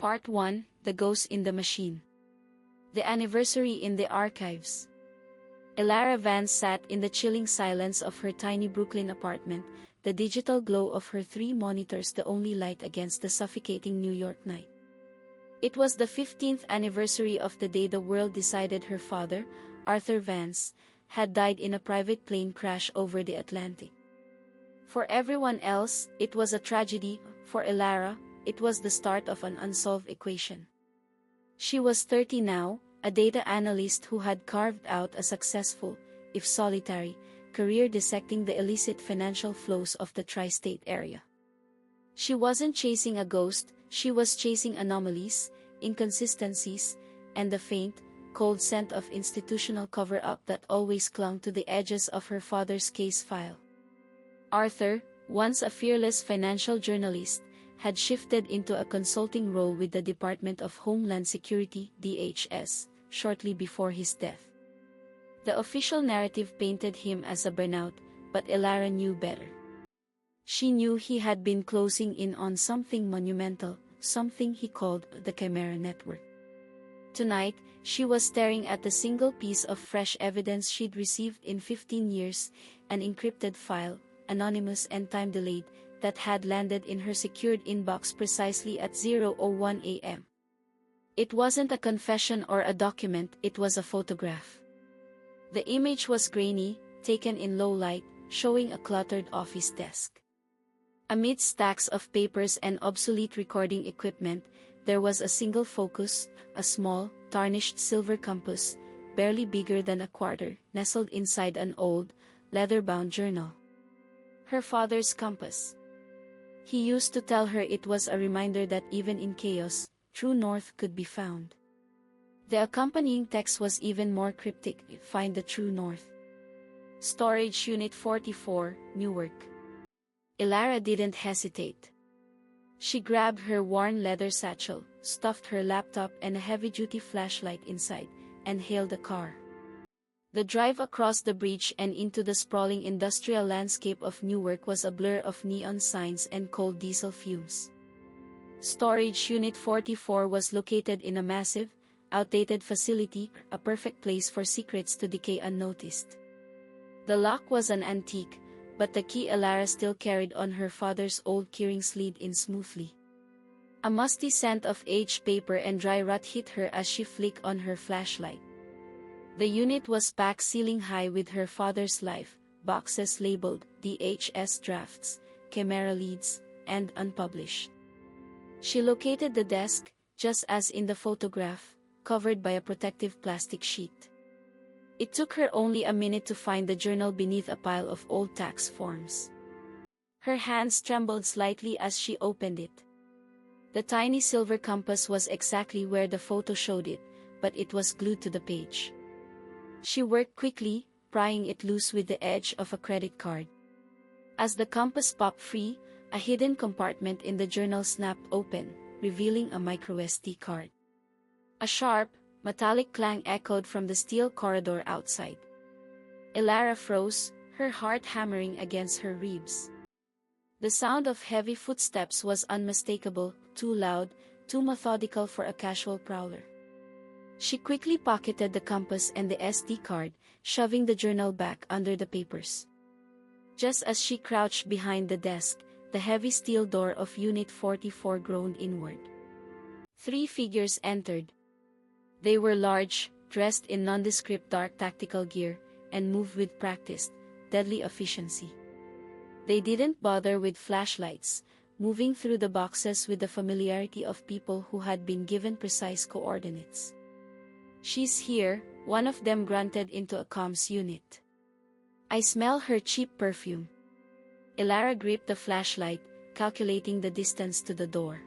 Part 1, The Ghost in the Machine. The Anniversary in the Archives. Elara Vance sat in the chilling silence of her tiny Brooklyn apartment, the digital glow of her 3 monitors the only light against the suffocating New York night. It was the 15th anniversary of the day the world decided her father, Arthur Vance, had died in a private plane crash over the Atlantic. For everyone else, it was a tragedy. For Elara, it was the start of an unsolved equation. She was 30 now, a data analyst who had carved out a successful, if solitary, career dissecting the illicit financial flows of the tri-state area. She wasn't chasing a ghost, she was chasing anomalies, inconsistencies, and the faint, cold scent of institutional cover-up that always clung to the edges of her father's case file. Arthur, once a fearless financial journalist, had shifted into a consulting role with the Department of Homeland Security (DHS) shortly before his death. The official narrative painted him as a burnout, but Elara knew better. She knew he had been closing in on something monumental, something he called the Chimera network. Tonight, she was staring at the single piece of fresh evidence she'd received in 15 years, an encrypted file, anonymous and time-delayed, that had landed in her secured inbox precisely at 0:01 a.m. It wasn't a confession or a document, it was a photograph. The image was grainy, taken in low light, showing a cluttered office desk. Amid stacks of papers and obsolete recording equipment, there was a single focus, a small, tarnished silver compass, barely bigger than a quarter, nestled inside an old, leather-bound journal. Her father's compass. He used to tell her it was a reminder that even in chaos, true north could be found. The accompanying text was even more cryptic: "Find the true north. Storage Unit 44, Newark." Elara didn't hesitate. She grabbed her worn leather satchel, stuffed her laptop and a heavy-duty flashlight inside, and hailed a car. The drive across the bridge and into the sprawling industrial landscape of Newark was a blur of neon signs and cold diesel fumes. Storage Unit 44 was located in a massive, outdated facility, a perfect place for secrets to decay unnoticed. The lock was an antique, but the key Elara still carried on her father's old keyring slid in smoothly. A musty scent of aged paper and dry rot hit her as she flicked on her flashlight. The unit was packed ceiling-high with her father's life, boxes labeled DHS drafts, Chimera leads, and unpublished. She located the desk, just as in the photograph, covered by a protective plastic sheet. It took her only a minute to find the journal beneath a pile of old tax forms. Her hands trembled slightly as she opened it. The tiny silver compass was exactly where the photo showed it, but it was glued to the page. She worked quickly, prying it loose with the edge of a credit card. As the compass popped free, a hidden compartment in the journal snapped open, revealing a microSD card. A sharp, metallic clang echoed from the steel corridor outside. Elara froze, her heart hammering against her ribs. The sound of heavy footsteps was unmistakable, too loud, too methodical for a casual prowler. She quickly pocketed the compass and the SD card, shoving the journal back under the papers. Just as she crouched behind the desk, the heavy steel door of Unit 44 groaned inward. 3 figures entered. They were large, dressed in nondescript dark tactical gear, and moved with practiced, deadly efficiency. They didn't bother with flashlights, moving through the boxes with the familiarity of people who had been given precise coordinates. "She's here," one of them grunted into a comms unit. "I smell her cheap perfume." Elara gripped the flashlight, calculating the distance to the door.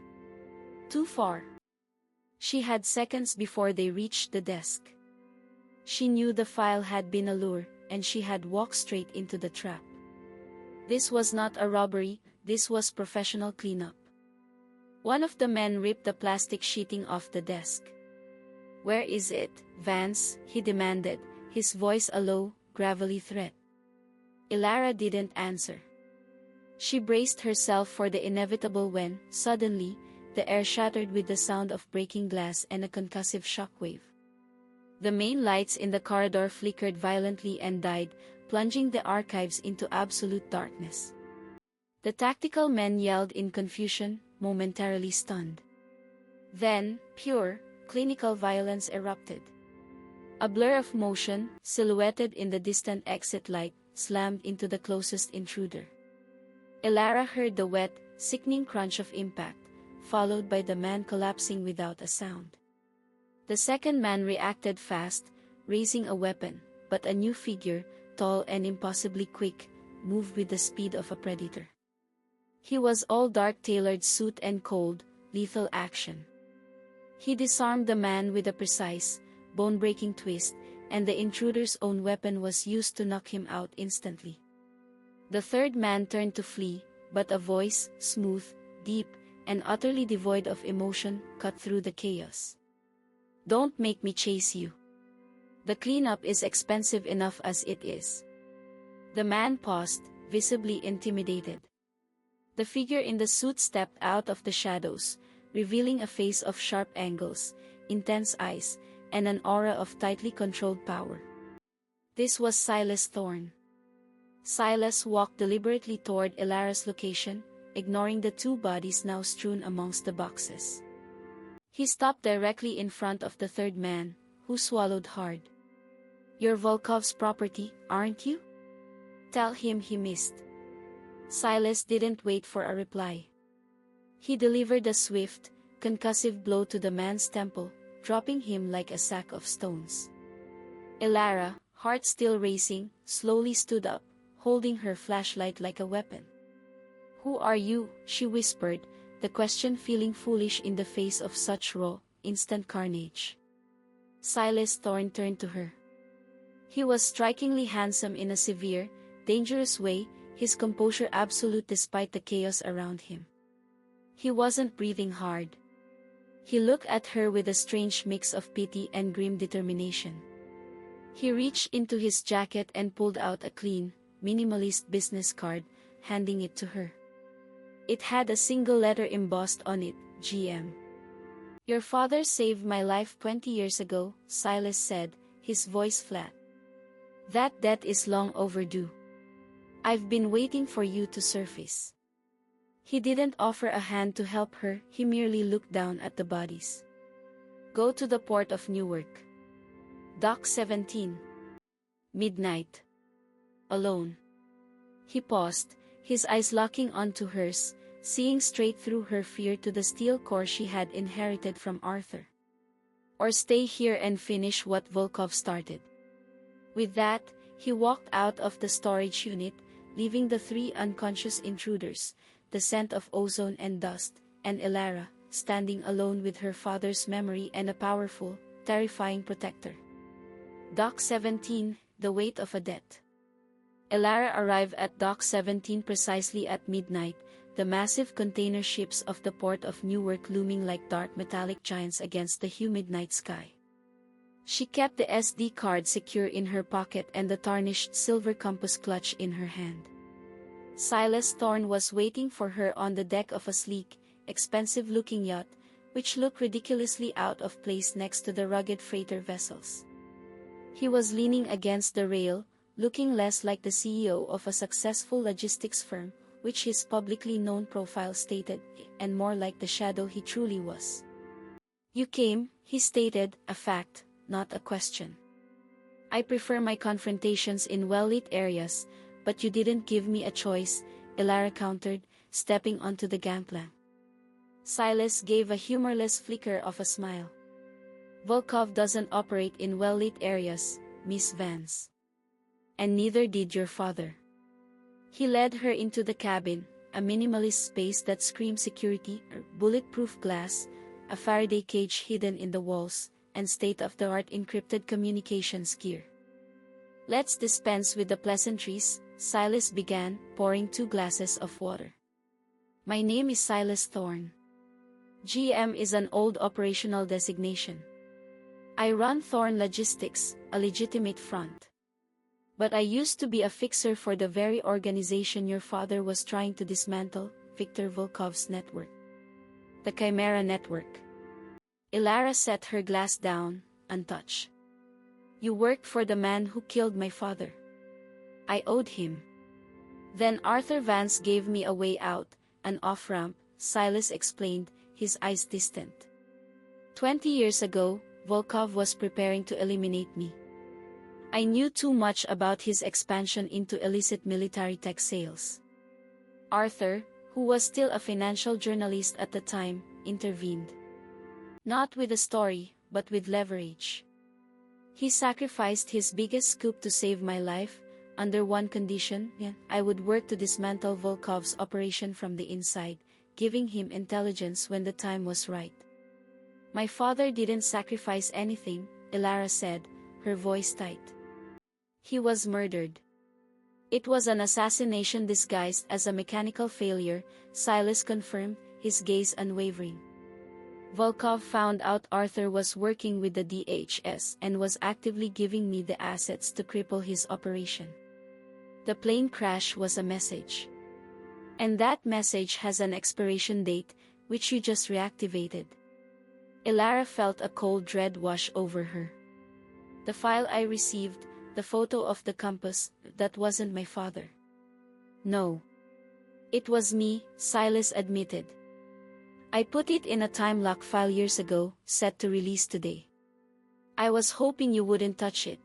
Too far. She had seconds before they reached the desk. She knew the file had been a lure, and she had walked straight into the trap. This was not a robbery, this was professional cleanup. One of the men ripped the plastic sheeting off the desk. "Where is it, Vance?" he demanded, his voice a low, gravelly threat. Elara didn't answer. She braced herself for the inevitable when, suddenly, the air shattered with the sound of breaking glass and a concussive shockwave. The main lights in the corridor flickered violently and died, plunging the archives into absolute darkness. The tactical men yelled in confusion, momentarily stunned. Then, pure, clinical violence erupted. A blur of motion, silhouetted in the distant exit light, slammed into the closest intruder. Elara heard the wet, sickening crunch of impact, followed by the man collapsing without a sound. The second man reacted fast, raising a weapon, but a new figure, tall and impossibly quick, moved with the speed of a predator. He was all dark-tailored suit and cold, lethal action. He disarmed the man with a precise, bone-breaking twist, and the intruder's own weapon was used to knock him out instantly. The third man turned to flee, but a voice, smooth, deep, and utterly devoid of emotion, cut through the chaos. "Don't make me chase you. The cleanup is expensive enough as it is." The man paused, visibly intimidated. The figure in the suit stepped out of the shadows, revealing a face of sharp angles, intense eyes, and an aura of tightly controlled power. This was Silas Thorne. Silas walked deliberately toward Elara's location, ignoring the two bodies now strewn amongst the boxes. He stopped directly in front of the third man, who swallowed hard. "You're Volkov's property, aren't you? Tell him he missed." Silas didn't wait for a reply. He delivered a swift, concussive blow to the man's temple, dropping him like a sack of stones. Elara, heart still racing, slowly stood up, holding her flashlight like a weapon. "Who are you?" she whispered, the question feeling foolish in the face of such raw, instant carnage. Silas Thorne turned to her. He was strikingly handsome in a severe, dangerous way, his composure absolute despite the chaos around him. He wasn't breathing hard. He looked at her with a strange mix of pity and grim determination. He reached into his jacket and pulled out a clean, minimalist business card, handing it to her. It had a single letter embossed on it, GM. "Your father saved my life 20 years ago," Silas said, his voice flat. "That debt is long overdue. I've been waiting for you to surface." He didn't offer a hand to help her, he merely looked down at the bodies. "Go to the port of Newark. Dock 17. Midnight. Alone." He paused, his eyes locking onto hers, seeing straight through her fear to the steel core she had inherited from Arthur. "Or stay here and finish what Volkov started." With that, he walked out of the storage unit, leaving the three unconscious intruders, the scent of ozone and dust, and Elara, standing alone with her father's memory and a powerful, terrifying protector. Dock 17, the weight of a debt. Elara arrived at Dock 17 precisely at midnight, the massive container ships of the port of Newark looming like dark metallic giants against the humid night sky. She kept the SD card secure in her pocket and the tarnished silver compass clutch in her hand. Silas Thorne was waiting for her on the deck of a sleek, expensive-looking yacht, which looked ridiculously out of place next to the rugged freighter vessels. He was leaning against the rail, looking less like the CEO of a successful logistics firm, which his publicly known profile stated, and more like the shadow he truly was. "You came," he stated, a fact, not a question. "I prefer my confrontations in well-lit areas, but you didn't give me a choice," Elara countered, stepping onto the gangplank. Silas gave a humorless flicker of a smile. "Volkov doesn't operate in well-lit areas, Miss Vance. And neither did your father." He led her into the cabin, a minimalist space that screamed security, bulletproof glass, a Faraday cage hidden in the walls, and state-of-the-art encrypted communications gear. "Let's dispense with the pleasantries," Silas began, pouring 2 glasses of water. "My name is Silas Thorne. GM is an old operational designation. I run Thorne Logistics, a legitimate front. But I used to be a fixer for the very organization your father was trying to dismantle, Viktor Volkov's network." The Chimera network. Elara set her glass down, untouched. You worked for the man who killed my father. I owed him. Then Arthur Vance gave me a way out, an off-ramp, Silas explained, his eyes distant. 20 years ago, Volkov was preparing to eliminate me. I knew too much about his expansion into illicit military tech sales. Arthur, who was still a financial journalist at the time, intervened. Not with a story, but with leverage. He sacrificed his biggest scoop to save my life, under one condition: I would work to dismantle Volkov's operation from the inside, giving him intelligence when the time was right. My father didn't sacrifice anything, Elara said, her voice tight. He was murdered. It was an assassination disguised as a mechanical failure, Silas confirmed, his gaze unwavering. Volkov found out Arthur was working with the DHS and was actively giving me the assets to cripple his operation. The plane crash was a message. And that message has an expiration date, which you just reactivated. Elara felt a cold dread wash over her. The file I received, the photo of the compass, that wasn't my father. No. It was me, Silas admitted. I put it in a time lock file years ago, set to release today. I was hoping you wouldn't touch it.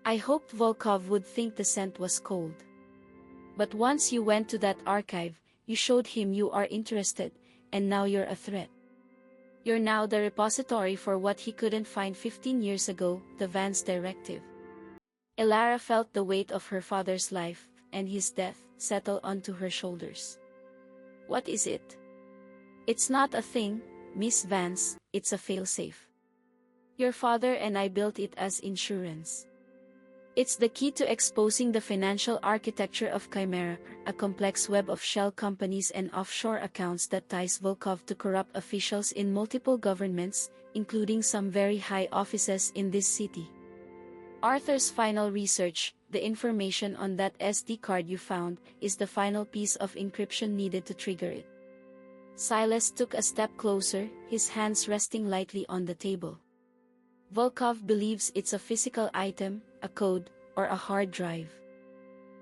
I hoped Volkov would think the scent was cold. But once you went to that archive, you showed him you are interested, and now you're a threat. You're now the repository for what he couldn't find 15 years ago, the Vance Directive. Elara felt the weight of her father's life, and his death, settle onto her shoulders. What is it? It's not a thing, Miss Vance, it's a failsafe. Your father and I built it as insurance. It's the key to exposing the financial architecture of Chimera, a complex web of shell companies and offshore accounts that ties Volkov to corrupt officials in multiple governments, including some very high offices in this city. Arthur's final research, the information on that SD card you found, is the final piece of encryption needed to trigger it. Silas took a step closer, his hands resting lightly on the table. Volkov believes it's a physical item, a code, or a hard drive.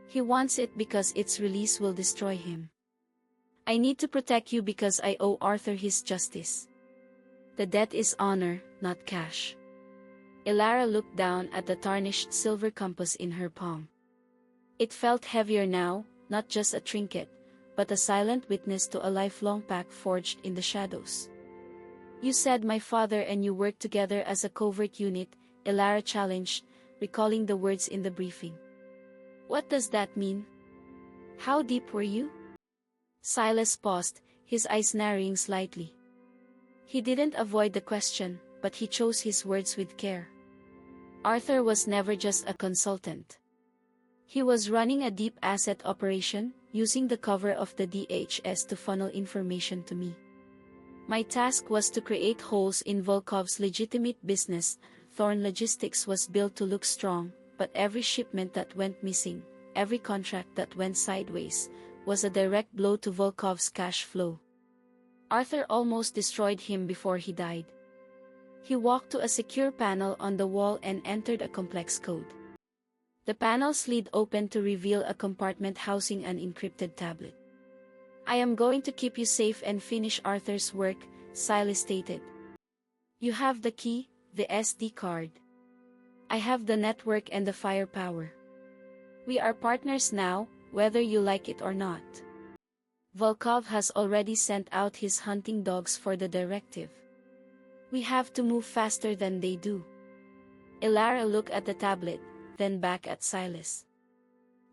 He wants it because its release will destroy him. I need to protect you because I owe Arthur his justice. The debt is honor, not cash. Elara looked down at the tarnished silver compass in her palm. It felt heavier now, not just a trinket, but a silent witness to a lifelong pact forged in the shadows. You said my father and you worked together as a covert unit, Elara challenged, recalling the words in the briefing. What does that mean? How deep were you? Silas paused, his eyes narrowing slightly. He didn't avoid the question, but he chose his words with care. Arthur was never just a consultant. He was running a deep asset operation, using the cover of the DHS to funnel information to me. My task was to create holes in Volkov's legitimate business. Thorne Logistics was built to look strong, but every shipment that went missing, every contract that went sideways, was a direct blow to Volkov's cash flow. Arthur almost destroyed him before he died. He walked to a secure panel on the wall and entered a complex code. The panel slid open to reveal a compartment housing an encrypted tablet. I am going to keep you safe and finish Arthur's work, Silas stated. You have the key, the SD card. I have the network and the firepower. We are partners now, whether you like it or not. Volkov has already sent out his hunting dogs for the directive. We have to move faster than they do. Elara looked at the tablet, then back at Silas.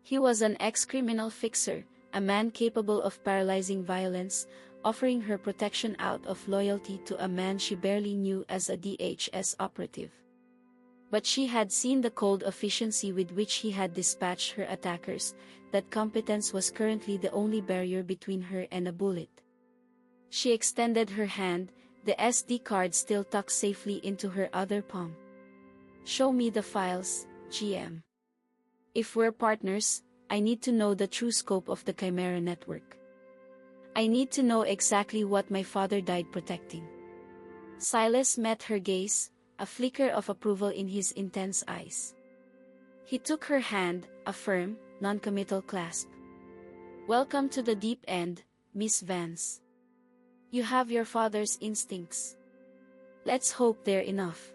He was an ex-criminal fixer, a man capable of paralyzing violence, offering her protection out of loyalty to a man she barely knew as a DHS operative. But she had seen the cold efficiency with which he had dispatched her attackers, that competence was currently the only barrier between her and a bullet. She extended her hand, the SD card still tucked safely into her other palm. Show me the files, GM. If we're partners, I need to know the true scope of the Chimera network. I need to know exactly what my father died protecting. Silas met her gaze, a flicker of approval in his intense eyes. He took her hand, a firm, non-committal clasp. Welcome to the deep end, Miss Vance. You have your father's instincts. Let's hope they're enough.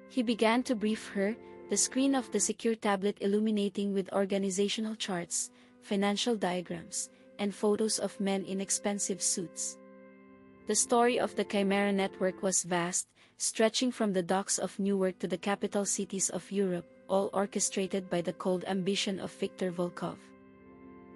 He began to brief her, the screen of the secure tablet illuminating with organizational charts, financial diagrams, and photos of men in expensive suits. The story of the Chimera network was vast, stretching from the docks of Newark to the capital cities of Europe, all orchestrated by the cold ambition of Viktor Volkov.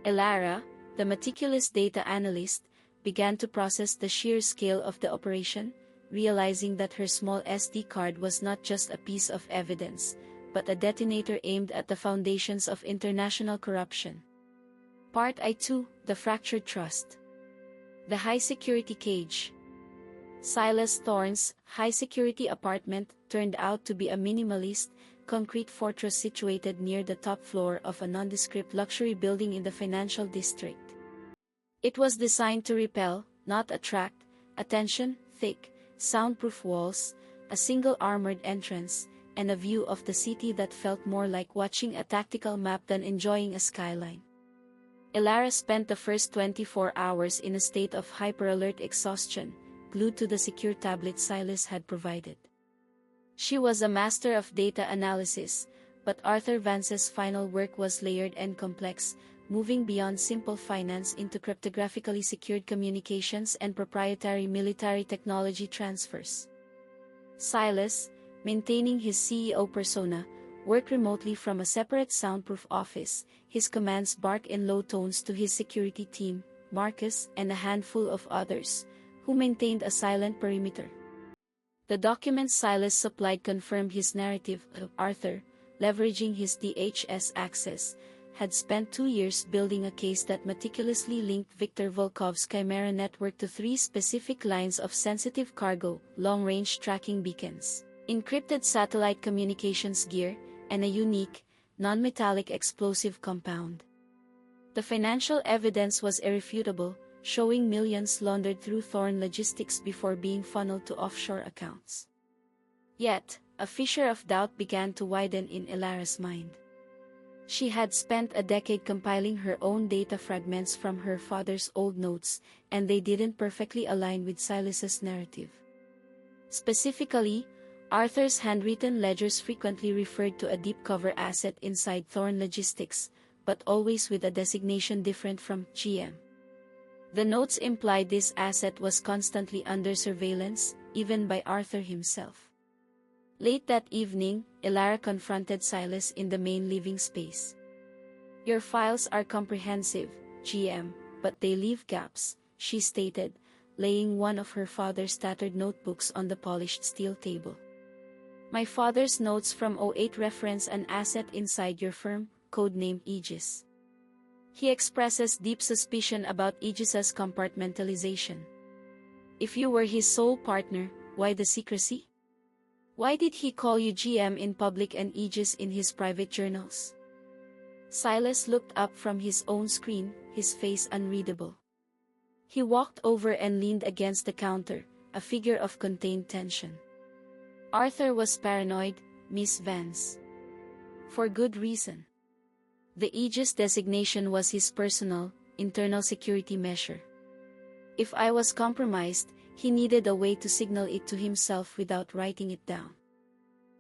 Elara, the meticulous data analyst, began to process the sheer scale of the operation, realizing that her small SD card was not just a piece of evidence, but a detonator aimed at the foundations of international corruption. Part I-2, The Fractured Trust. The high-security cage. Silas Thorne's high-security apartment turned out to be a minimalist, concrete fortress situated near the top floor of a nondescript luxury building in the financial district. It was designed to repel, not attract, attention, thick, soundproof walls, a single armored entrance, and a view of the city that felt more like watching a tactical map than enjoying a skyline. Elara spent the first 24 hours in a state of hyper-alert exhaustion, glued to the secure tablet Silas had provided. She was a master of data analysis, but Arthur Vance's final work was layered and complex, moving beyond simple finance into cryptographically secured communications and proprietary military technology transfers. Silas, maintaining his CEO persona, worked remotely from a separate soundproof office, his commands barked in low tones to his security team, Marcus and a handful of others, who maintained a silent perimeter. The documents Silas supplied confirmed his narrative. Arthur, leveraging his DHS access, had spent 2 years building a case that meticulously linked Viktor Volkov's Chimera network to 3 specific lines of sensitive cargo, long-range tracking beacons, encrypted satellite communications gear, and a unique, non-metallic explosive compound. The financial evidence was irrefutable, showing millions laundered through Thorne logistics before being funneled to offshore accounts. Yet, a fissure of doubt began to widen in Elara's mind. She had spent a decade compiling her own data fragments from her father's old notes, and they didn't perfectly align with Silas's narrative. Specifically, Arthur's handwritten ledgers frequently referred to a deep-cover asset inside Thorne Logistics, but always with a designation different from GM. The notes implied this asset was constantly under surveillance, even by Arthur himself. Late that evening, Elara confronted Silas in the main living space. "Your files are comprehensive, GM, but they leave gaps," she stated, laying one of her father's tattered notebooks on the polished steel table. "My father's notes from '08 reference an asset inside your firm, codenamed Aegis. He expresses deep suspicion about Aegis's compartmentalization. If you were his sole partner, why the secrecy? Why did he call you GM in public and Aegis in his private journals?" Silas looked up from his own screen, his face unreadable. He walked over and leaned against the counter, a figure of contained tension. "Arthur was paranoid, Miss Vance. For good reason. The Aegis designation was his personal, internal security measure. If I was compromised, he needed a way to signal it to himself without writing it down.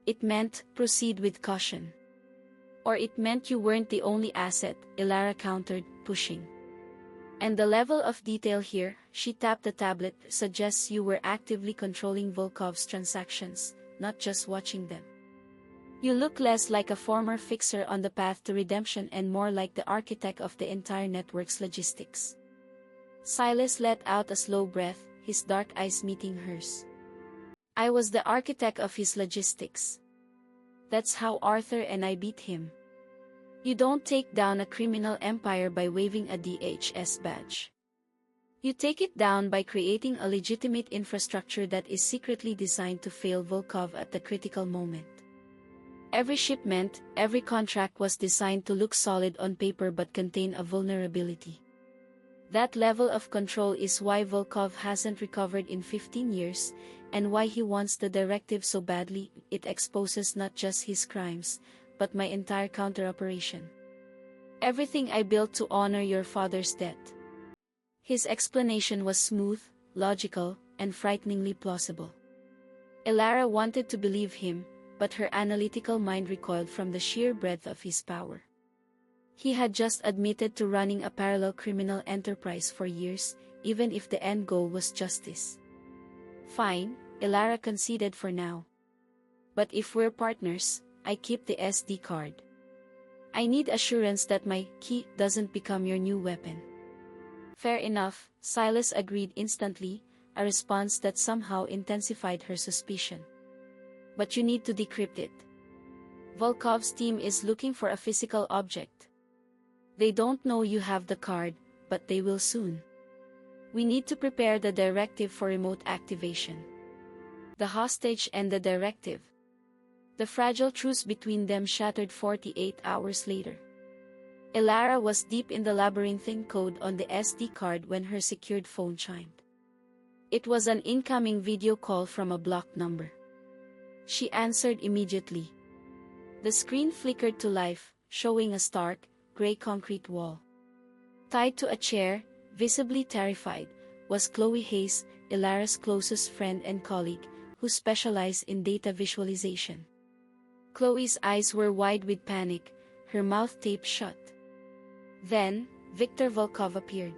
It meant, proceed with caution. Or it meant you weren't the only asset," Elara countered, pushing. "And the level of detail here," she tapped the tablet, "suggests you were actively controlling Volkov's transactions, not just watching them. You look less like a former fixer on the path to redemption and more like the architect of the entire network's logistics." Silas let out a slow breath, his dark eyes meeting hers. "I was the architect of his logistics. That's how Arthur and I beat him. You don't take down a criminal empire by waving a DHS badge. You take it down by creating a legitimate infrastructure that is secretly designed to fail Volkov at the critical moment. Every shipment, every contract was designed to look solid on paper but contain a vulnerability. That level of control is why Volkov hasn't recovered in 15 years, and why he wants the directive so badly. It exposes not just his crimes, but my entire counter-operation. Everything I built to honor your father's death. His explanation was smooth, logical, and frighteningly plausible. Elara wanted to believe him, but her analytical mind recoiled from the sheer breadth of his power. He had just admitted to running a parallel criminal enterprise for years, even if the end goal was justice. Fine, Elara conceded for now. But if we're partners, I keep the SD card. I need assurance that my key doesn't become your new weapon. Fair enough, Silas agreed instantly, a response that somehow intensified her suspicion. But you need to decrypt it. Volkov's team is looking for a physical object. They don't know you have the card, but they will soon. We need to prepare the directive for remote activation. The hostage and the directive. The fragile truce between them shattered 48 hours later. Elara was deep in the labyrinthine code on the SD card when her secured phone chimed. It was an incoming video call from a blocked number. She answered immediately. The screen flickered to life, showing a stark, gray concrete wall. Tied to a chair, visibly terrified, was Chloe Hayes, Elara's closest friend and colleague, who specialized in data visualization. Chloe's eyes were wide with panic, her mouth taped shut. Then, Viktor Volkov appeared.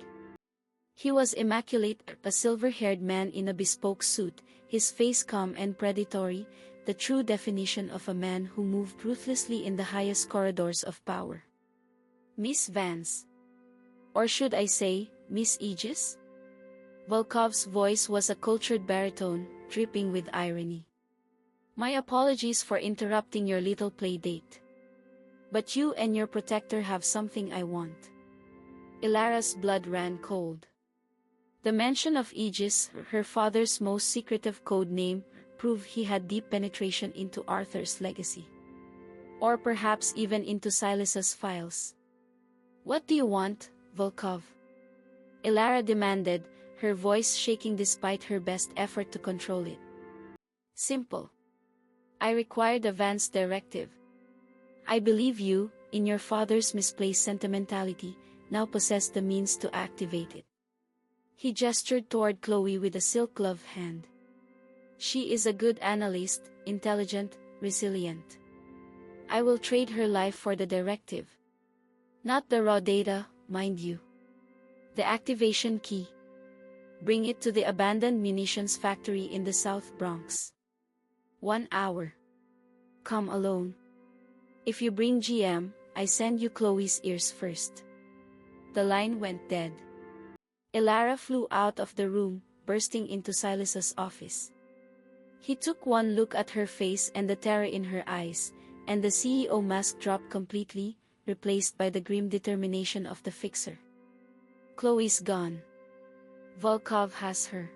He was immaculate, a silver-haired man in a bespoke suit, his face calm and predatory, the true definition of a man who moved ruthlessly in the highest corridors of power. Miss Vance. Or should I say, Miss Aegis? Volkov's voice was a cultured baritone, dripping with irony. My apologies for interrupting your little play date. But you and your protector have something I want. Elara's blood ran cold. The mention of Aegis, her father's most secretive code name, proved he had deep penetration into Arthur's legacy. Or perhaps even into Silas's files. What do you want, Volkov? Elara demanded, her voice shaking despite her best effort to control it. Simple. I require the Vance Directive. I believe you, in your father's misplaced sentimentality, now possess the means to activate it. He gestured toward Chloe with a silk-gloved hand. She is a good analyst, intelligent, resilient. I will trade her life for the directive. Not the raw data, mind you. The activation key. Bring it to the abandoned munitions factory in the South Bronx. 1 hour. Come alone. If you bring GM, I send you Chloe's ears first. The line went dead. Elara flew out of the room, bursting into Silas's office. He took one look at her face and the terror in her eyes, and the CEO mask dropped completely, replaced by the grim determination of the fixer. Chloe's gone. Volkov has her.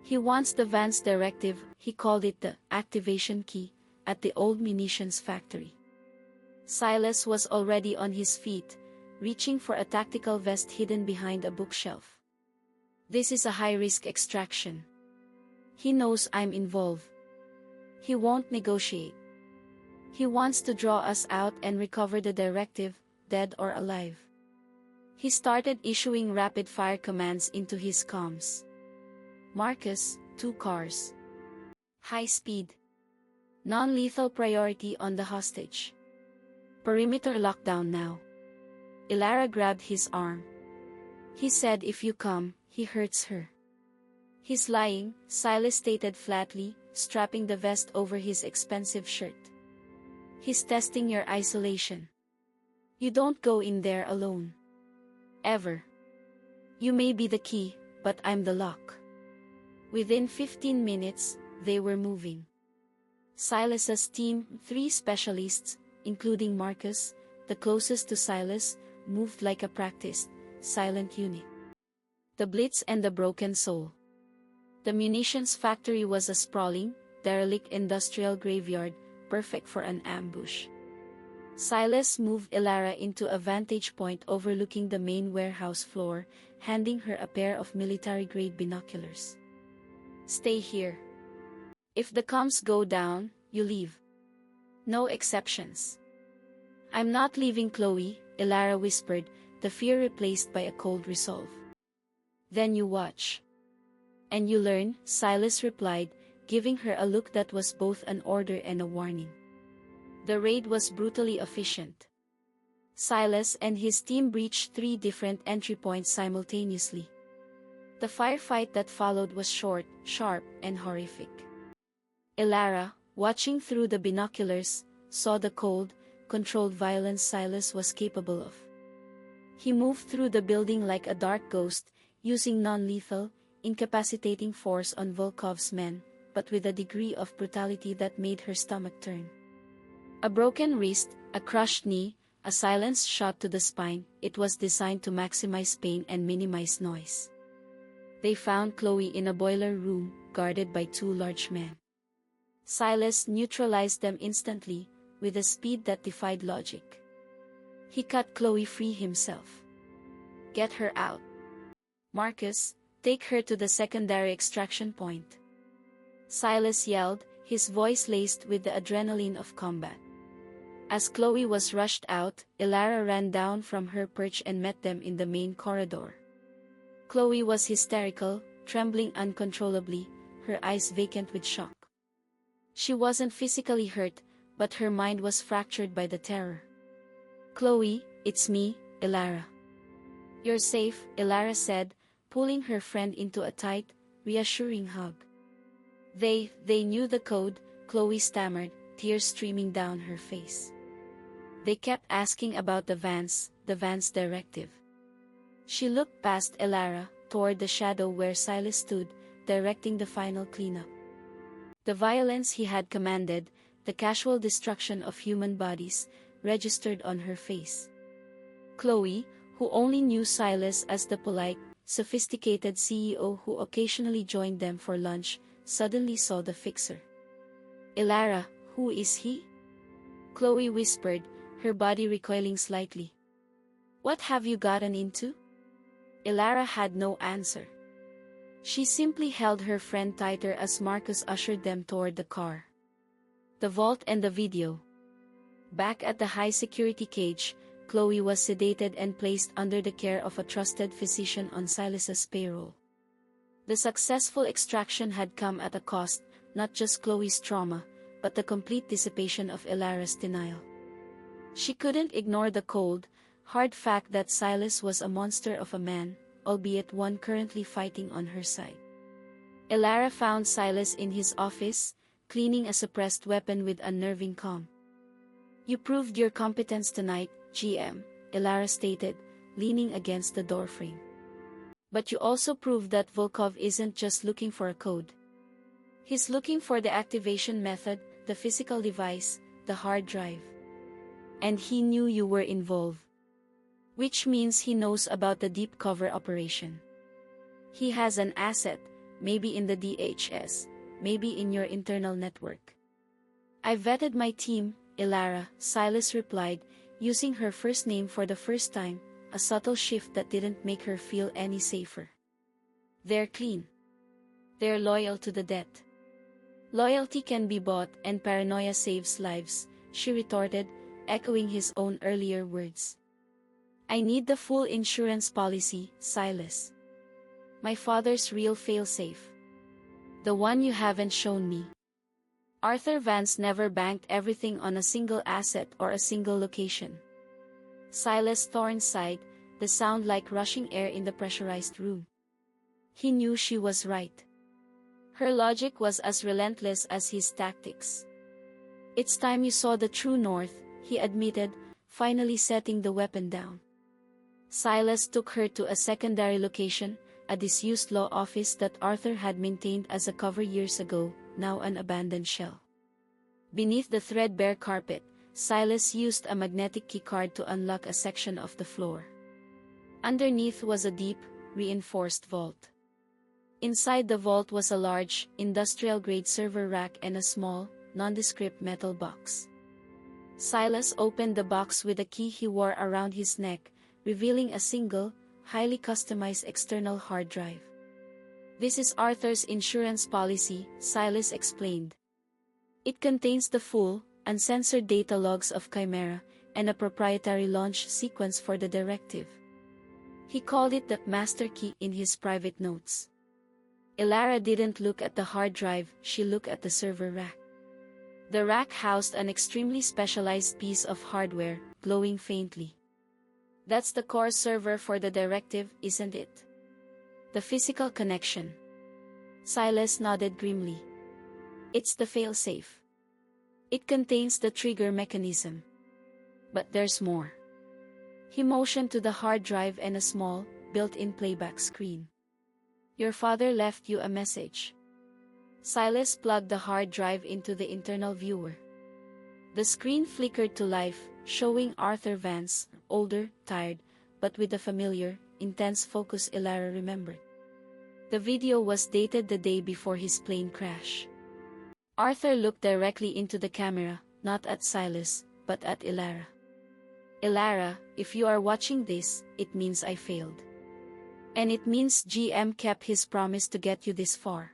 He wants the Vance Directive, he called it the activation key, at the old munitions factory. Silas was already on his feet, reaching for a tactical vest hidden behind a bookshelf. This is a high-risk extraction. He knows I'm involved. He won't negotiate. He wants to draw us out and recover the directive, dead or alive. He started issuing rapid-fire commands into his comms. Marcus, 2 cars. High speed. Non-lethal priority on the hostage. Perimeter lockdown now. Elara grabbed his arm. He said if you come, he hurts her. He's lying, Silas stated flatly, strapping the vest over his expensive shirt. He's testing your isolation. You don't go in there alone. Ever. You may be the key, but I'm the lock. Within 15 minutes, they were moving. Silas's team, 3 specialists, including Marcus, the closest to Silas, moved like a practiced, silent unit. The Blitz and the Broken Soul. The munitions factory was a sprawling, derelict industrial graveyard, perfect for an ambush. Silas moved Elara into a vantage point overlooking the main warehouse floor, handing her a pair of military-grade binoculars. "Stay here. If the comms go down, you leave. No exceptions." "I'm not leaving, Chloe," Elara whispered, the fear replaced by a cold resolve. "Then you watch. And you learn," Silas replied, giving her a look that was both an order and a warning. The raid was brutally efficient. Silas and his team breached 3 different entry points simultaneously. The firefight that followed was short, sharp, and horrific. Elara, watching through the binoculars, saw the cold, controlled violence Silas was capable of. He moved through the building like a dark ghost, using non-lethal, incapacitating force on Volkov's men, but with a degree of brutality that made her stomach turn. A broken wrist, a crushed knee, a silenced shot to the spine, it was designed to maximize pain and minimize noise. They found Chloe in a boiler room, guarded by 2 large men. Silas neutralized them instantly, with a speed that defied logic. He cut Chloe free himself. "Get her out. Marcus, take her to the secondary extraction point," Silas yelled, his voice laced with the adrenaline of combat. As Chloe was rushed out, Elara ran down from her perch and met them in the main corridor. Chloe was hysterical, trembling uncontrollably, her eyes vacant with shock. She wasn't physically hurt, but her mind was fractured by the terror. "Chloe, it's me, Elara." "You're safe," Elara said, pulling her friend into a tight, reassuring hug. They knew the code," Chloe stammered, tears streaming down her face. "They kept asking about the Vance Directive." She looked past Elara, toward the shadow where Silas stood, directing the final cleanup. The violence he had commanded, the casual destruction of human bodies, registered on her face. Chloe, who only knew Silas as the polite, sophisticated CEO who occasionally joined them for lunch, suddenly saw the fixer. "Elara, who is he?" Chloe whispered, her body recoiling slightly. "What have you gotten into?" Elara had no answer. She simply held her friend tighter as Marcus ushered them toward the car. The vault and the video. Back at the high-security cage, Chloe was sedated and placed under the care of a trusted physician on Silas's payroll. The successful extraction had come at a cost, not just Chloe's trauma, but the complete dissipation of Elara's denial. She couldn't ignore the cold, hard fact that Silas was a monster of a man, albeit one currently fighting on her side. Elara found Silas in his office, cleaning a suppressed weapon with unnerving calm. "You proved your competence tonight, GM," Elara stated, leaning against the doorframe. "But you also proved that Volkov isn't just looking for a code. He's looking for the activation method, the physical device, the hard drive. And he knew you were involved. Which means he knows about the deep cover operation. He has an asset, maybe in the DHS, maybe in your internal network." "I vetted my team, Elara," Silas replied, using her first name for the first time, a subtle shift that didn't make her feel any safer. "They're clean. They're loyal to the debt." "Loyalty can be bought and paranoia saves lives," she retorted, echoing his own earlier words. "I need the full insurance policy, Silas. My father's real failsafe. The one you haven't shown me." Arthur Vance never banked everything on a single asset or a single location. Silas Thorne sighed, the sound like rushing air in the pressurized room. He knew she was right. Her logic was as relentless as his tactics. "It's time you saw the true north," he admitted, finally setting the weapon down. Silas took her to a secondary location, a disused law office that Arthur had maintained as a cover years ago, now an abandoned shell. Beneath the threadbare carpet, Silas used a magnetic keycard to unlock a section of the floor. Underneath was a deep, reinforced vault. Inside the vault was a large, industrial-grade server rack and a small, nondescript metal box. Silas opened the box with a key he wore around his neck, revealing a single, highly customized external hard drive. "This is Arthur's insurance policy," Silas explained. "It contains the full, uncensored data logs of Chimera, and a proprietary launch sequence for the directive." He called it the master key in his private notes. Elara didn't look at the hard drive, she looked at the server rack. The rack housed an extremely specialized piece of hardware, glowing faintly. "That's the core server for the directive, isn't it? The physical connection." Silas nodded grimly. "It's the failsafe. It contains the trigger mechanism. But there's more." He motioned to the hard drive and a small, built-in playback screen. "Your father left you a message." Silas plugged the hard drive into the internal viewer. The screen flickered to life, showing Arthur Vance, older, tired, but with the familiar, intense focus Elara remembered. The video was dated the day before his plane crash. Arthur looked directly into the camera, not at Silas, but at Elara. "Elara, if you are watching this, it means I failed. And it means GM kept his promise to get you this far.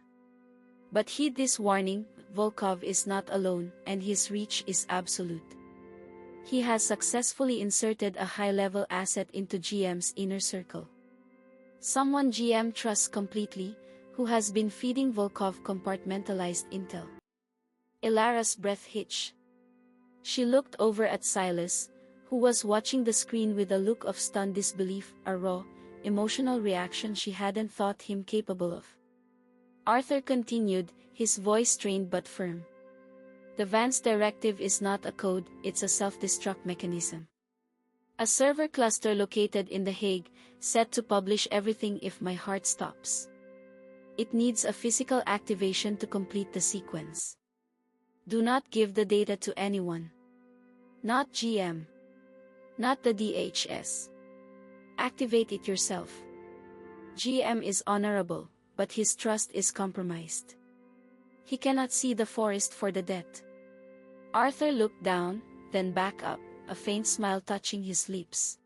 But heed this warning, Volkov is not alone, and his reach is absolute. He has successfully inserted a high-level asset into GM's inner circle. Someone GM trusts completely, who has been feeding Volkov compartmentalized intel." Elara's breath hitched. She looked over at Silas, who was watching the screen with a look of stunned disbelief, a raw, emotional reaction she hadn't thought him capable of. Arthur continued, his voice strained but firm. "The Vance Directive is not a code, it's a self-destruct mechanism. A server cluster located in The Hague, set to publish everything if my heart stops. It needs a physical activation to complete the sequence. Do not give the data to anyone. Not GM. Not the DHS. Activate it yourself. GM is honorable, but his trust is compromised. He cannot see the forest for the debt." Arthur looked down, then back up, a faint smile touching his lips.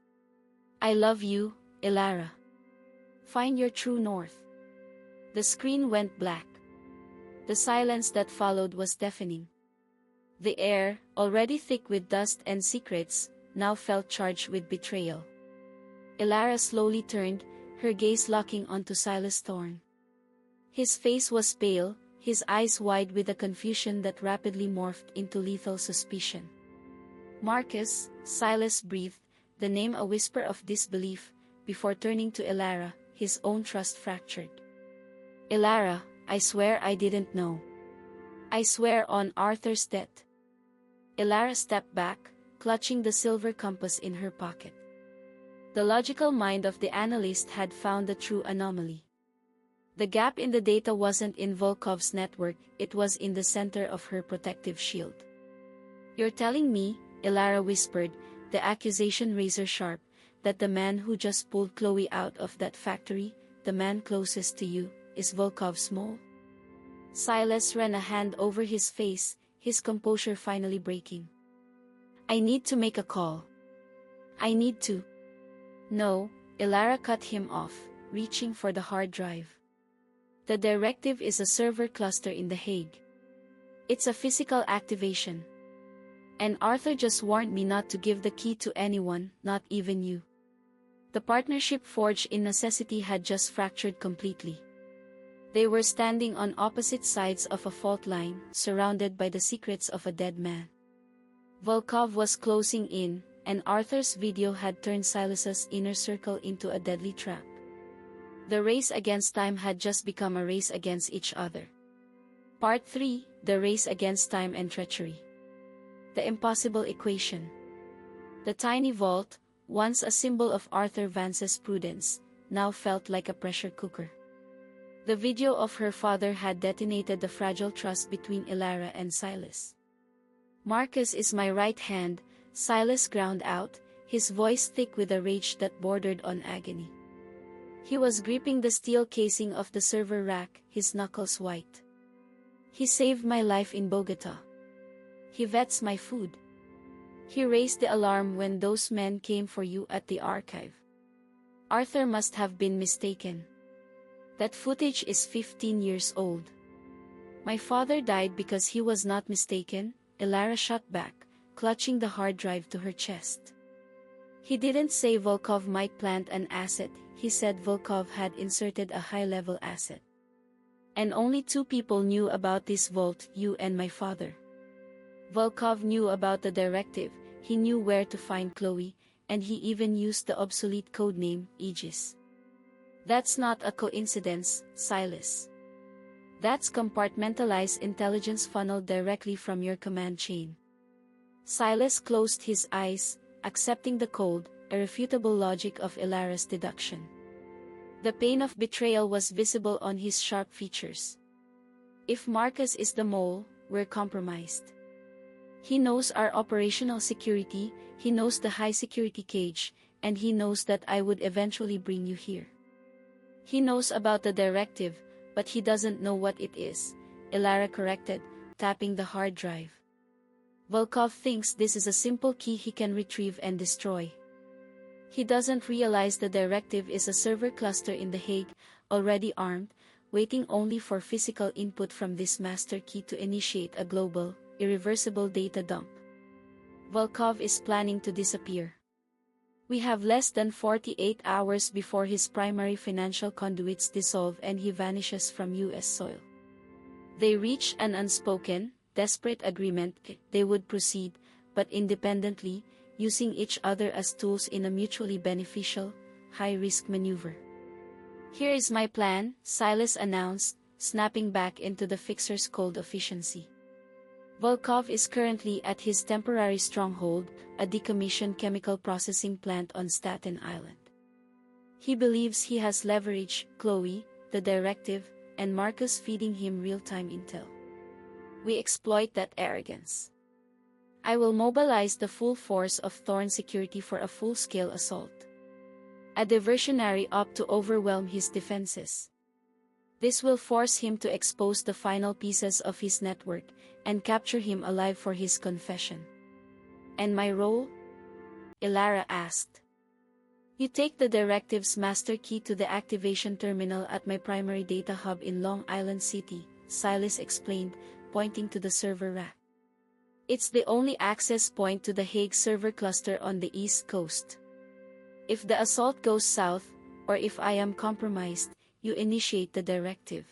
"I love you, Elara. Find your true north." The screen went black. The silence that followed was deafening. The air, already thick with dust and secrets, now felt charged with betrayal. Elara slowly turned, her gaze locking onto Silas Thorne. His face was pale, his eyes wide with a confusion that rapidly morphed into lethal suspicion. "Marcus," Silas breathed, the name a whisper of disbelief, before turning to Elara, his own trust fractured. "Elara, I swear I didn't know. I swear on Arthur's death." Elara stepped back, clutching the silver compass in her pocket. The logical mind of the analyst had found the true anomaly. The gap in the data wasn't in Volkov's network, it was in the center of her protective shield. "You're telling me," Elara whispered, the accusation razor sharp, "that the man who just pulled Chloe out of that factory, the man closest to you, is Volkov's mole?" Silas ran a hand over his face, his composure finally breaking. "I need to make a call. I need to." "No," Elara cut him off, reaching for the hard drive. "The directive is a server cluster in The Hague. It's a physical activation. And Arthur just warned me not to give the key to anyone, not even you." The partnership forged in necessity had just fractured completely. They were standing on opposite sides of a fault line, surrounded by the secrets of a dead man. Volkov was closing in, and Arthur's video had turned Silas's inner circle into a deadly trap. The race against time had just become a race against each other. Part 3, The Race Against Time and Treachery. The Impossible Equation. The tiny vault, once a symbol of Arthur Vance's prudence, now felt like a pressure cooker. The video of her father had detonated the fragile trust between Elara and Silas. "Marcus is my right hand," Silas ground out, his voice thick with a rage that bordered on agony. He was gripping the steel casing of the server rack, his knuckles white. "He saved my life in Bogota. He vets my food. He raised the alarm when those men came for you at the archive. Arthur must have been mistaken. That footage is 15 years old. My father died because he was not mistaken, Elara shot back, clutching the hard drive to her chest. He didn't say Volkov might plant an asset, he said Volkov had inserted a high-level asset. And only two people knew about this vault, you and my father. Volkov knew about the directive, he knew where to find Chloe, and he even used the obsolete codename, Aegis. That's not a coincidence, Silas. That's compartmentalized intelligence funneled directly from your command chain. Silas closed his eyes, accepting the cold, irrefutable logic of Elara's deduction. The pain of betrayal was visible on his sharp features. If Marcus is the mole, we're compromised. He knows our operational security, he knows the high-security cage, and he knows that I would eventually bring you here. He knows about the directive, but he doesn't know what it is, Elara corrected, tapping the hard drive. Volkov thinks this is a simple key he can retrieve and destroy. He doesn't realize the directive is a server cluster in The Hague, already armed, waiting only for physical input from this master key to initiate a global, irreversible data dump. Volkov is planning to disappear. We have less than 48 hours before his primary financial conduits dissolve and he vanishes from US soil. They reach an unspoken, desperate agreement. They would proceed, but independently, using each other as tools in a mutually beneficial, high-risk maneuver. Here is my plan, Silas announced, snapping back into the fixer's cold efficiency. Volkov is currently at his temporary stronghold, a decommissioned chemical processing plant on Staten Island. He believes he has leverage, Chloe, the directive, and Marcus feeding him real-time intel. We exploit that arrogance. I will mobilize the full force of Thorne security for a full-scale assault. A diversionary op to overwhelm his defenses. This will force him to expose the final pieces of his network, and capture him alive for his confession. And my role? Elara asked. You take the directive's master key to the activation terminal at my primary data hub in Long Island City, Silas explained, pointing to the server rack. It's the only access point to the Hague server cluster on the East Coast. If the assault goes south, or if I am compromised, you initiate the directive.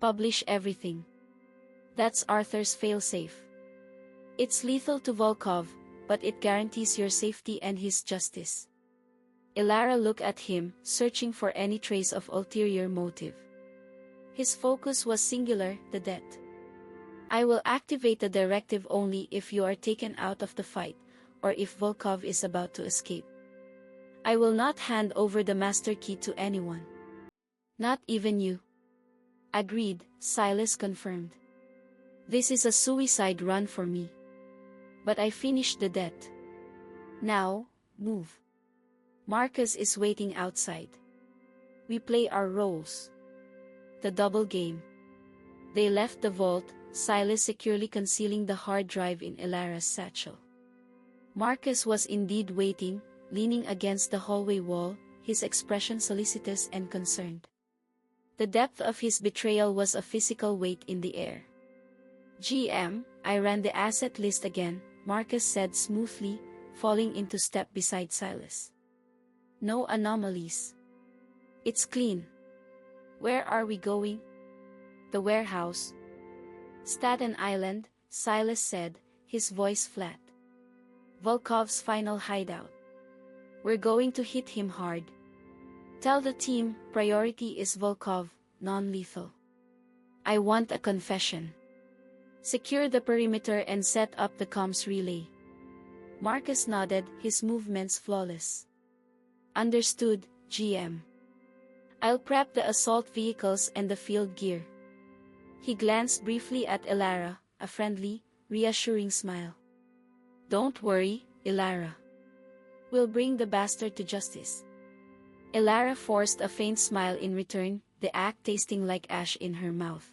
Publish everything. That's Arthur's failsafe. It's lethal to Volkov, but it guarantees your safety and his justice. Elara looked at him, searching for any trace of ulterior motive. His focus was singular, the debt. I will activate the directive only if you are taken out of the fight, or if Volkov is about to escape. I will not hand over the master key to anyone. Not even you. Agreed, Silas confirmed. This is a suicide run for me. But I finished the debt. Now, move. Marcus is waiting outside. We play our roles. The double game. They left the vault, Silas securely concealing the hard drive in Elara's satchel. Marcus was indeed waiting, leaning against the hallway wall, his expression solicitous and concerned. The depth of his betrayal was a physical weight in the air. GM, I ran the asset list again, Marcus said smoothly, falling into step beside Silas. No anomalies. It's clean. Where are we going? The warehouse. Staten Island, Silas said, his voice flat. Volkov's final hideout. We're going to hit him hard. Tell the team, priority is Volkov, non-lethal. I want a confession. Secure the perimeter and set up the comms relay. Marcus nodded, his movements flawless. Understood, GM. I'll prep the assault vehicles and the field gear. He glanced briefly at Elara, a friendly, reassuring smile. Don't worry, Elara. We'll bring the bastard to justice. Elara forced a faint smile in return, the act tasting like ash in her mouth.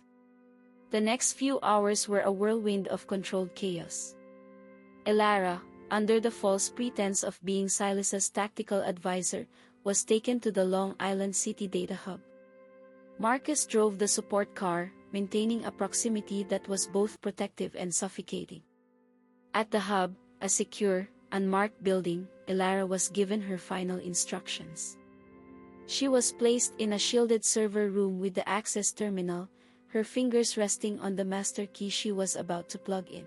The next few hours were a whirlwind of controlled chaos. Elara, under the false pretense of being Silas's tactical advisor, was taken to the Long Island City data hub. Marcus drove the support car, maintaining a proximity that was both protective and suffocating. At the hub, a secure, unmarked building, Elara was given her final instructions. She was placed in a shielded server room with the access terminal, her fingers resting on the master key she was about to plug in.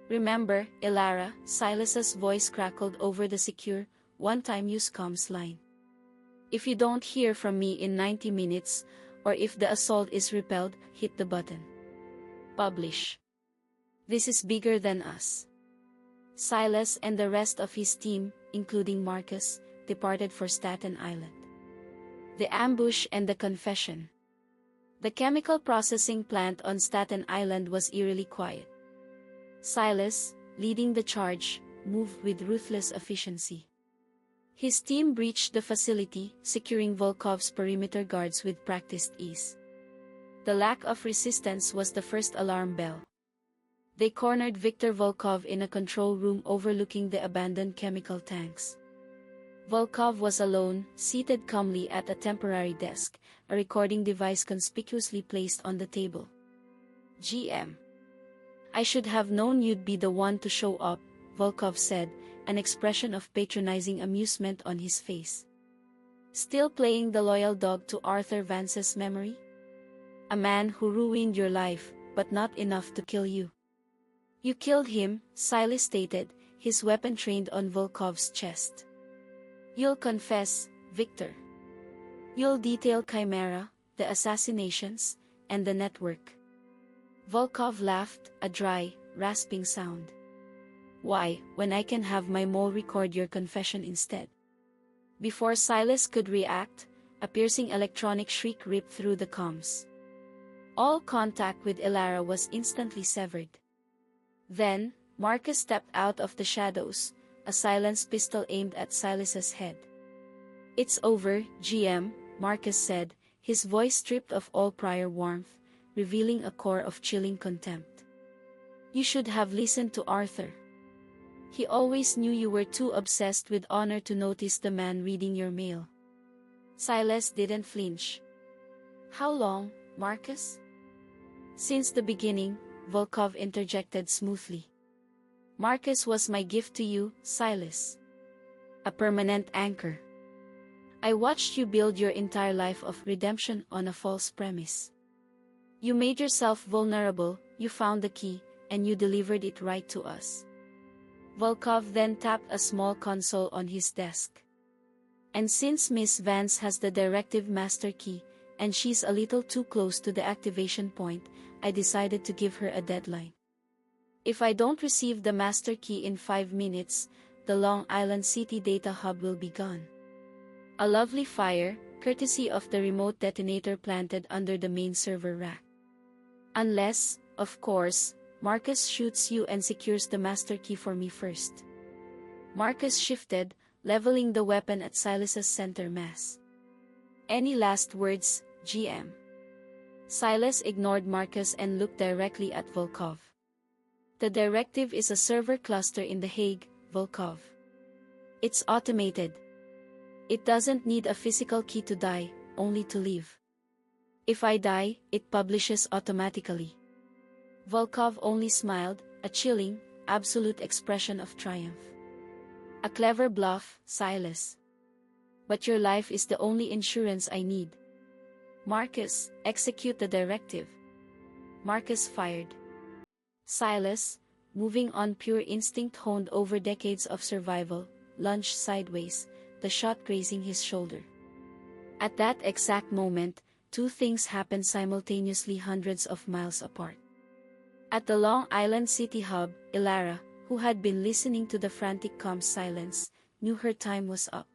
"Remember, Elara," Silas's voice crackled over the secure, one-time-use comms line. "If you don't hear from me in 90 minutes, or if the assault is repelled, hit the button. Publish. This is bigger than us." Silas and the rest of his team, including Marcus, departed for Staten Island. The ambush and the confession. The chemical processing plant on Staten Island was eerily quiet. Silas, leading the charge, moved with ruthless efficiency. His team breached the facility, securing Volkov's perimeter guards with practiced ease. The lack of resistance was the first alarm bell. They cornered Viktor Volkov in a control room overlooking the abandoned chemical tanks. Volkov was alone, seated calmly at a temporary desk, a recording device conspicuously placed on the table. "GM. I should have known you'd be the one to show up," Volkov said, an expression of patronizing amusement on his face. "Still playing the loyal dog to Arthur Vance's memory? A man who ruined your life, but not enough to kill you." "You killed him," Silas stated, his weapon trained on Volkov's chest. "You'll confess, Viktor. You'll detail Chimera, the assassinations, and the network." Volkov laughed, a dry, rasping sound. "Why, when I can have my mole record your confession instead?" Before Silas could react, a piercing electronic shriek ripped through the comms. All contact with Elara was instantly severed. Then, Marcus stepped out of the shadows, a silenced pistol aimed at Silas's head. "It's over, GM," Marcus said, his voice stripped of all prior warmth, revealing a core of chilling contempt. "You should have listened to Arthur. He always knew you were too obsessed with honor to notice the man reading your mail." Silas didn't flinch. "How long, Marcus?" "Since the beginning," Volkov interjected smoothly. "Marcus was my gift to you, Silas. A permanent anchor. I watched you build your entire life of redemption on a false premise. You made yourself vulnerable, you found the key, and you delivered it right to us." Volkov then tapped a small console on his desk. "And since Miss Vance has the directive master key, and she's a little too close to the activation point, I decided to give her a deadline. If I don't receive the master key in 5 minutes, the Long Island City data hub will be gone. A lovely fire, courtesy of the remote detonator planted under the main server rack. Unless, of course, Marcus shoots you and secures the master key for me first." Marcus shifted, leveling the weapon at Silas's center mass. "Any last words, GM?" Silas ignored Marcus and looked directly at Volkov. "The directive is a server cluster in The Hague, Volkov. It's automated. It doesn't need a physical key to die, only to live. If I die, it publishes automatically." Volkov only smiled, a chilling, absolute expression of triumph. "A clever bluff, Silas. But your life is the only insurance I need. Marcus, execute the directive." Marcus fired. Silas, moving on pure instinct honed over decades of survival, lunged sideways, the shot grazing his shoulder. At that exact moment, two things happened simultaneously hundreds of miles apart. At the Long Island City hub, Elara, who had been listening to the frantic calm silence, knew her time was up.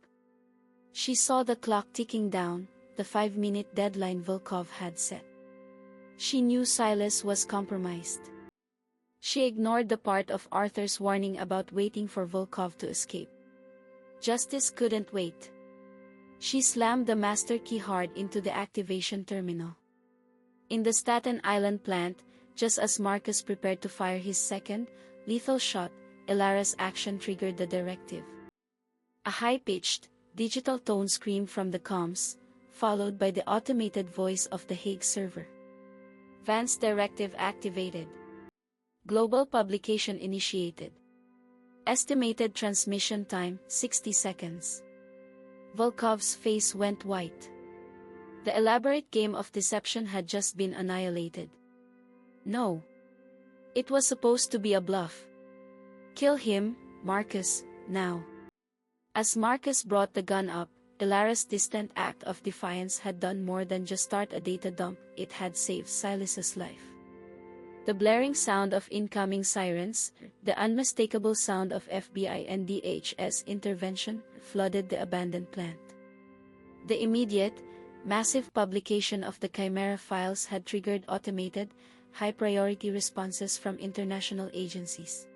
She saw the clock ticking down, the 5-minute deadline Volkov had set. She knew Silas was compromised. She ignored the part of Arthur's warning about waiting for Volkov to escape. Justice couldn't wait. She slammed the master key hard into the activation terminal. In the Staten Island plant, just as Marcus prepared to fire his second, lethal shot, Elara's action triggered the directive. A high-pitched, digital tone scream from the comms, followed by the automated voice of the Hague server. Vance Directive activated. Global publication initiated. Estimated transmission time, 60 seconds. Volkov's face went white. The elaborate game of deception had just been annihilated. No. It was supposed to be a bluff. Kill him, Marcus, now. As Marcus brought the gun up, Elara's distant act of defiance had done more than just start a data dump, it had saved Silas's life. The blaring sound of incoming sirens, the unmistakable sound of FBI and DHS intervention, flooded the abandoned plant. The immediate, massive publication of the Chimera files had triggered automated, high-priority responses from international agencies.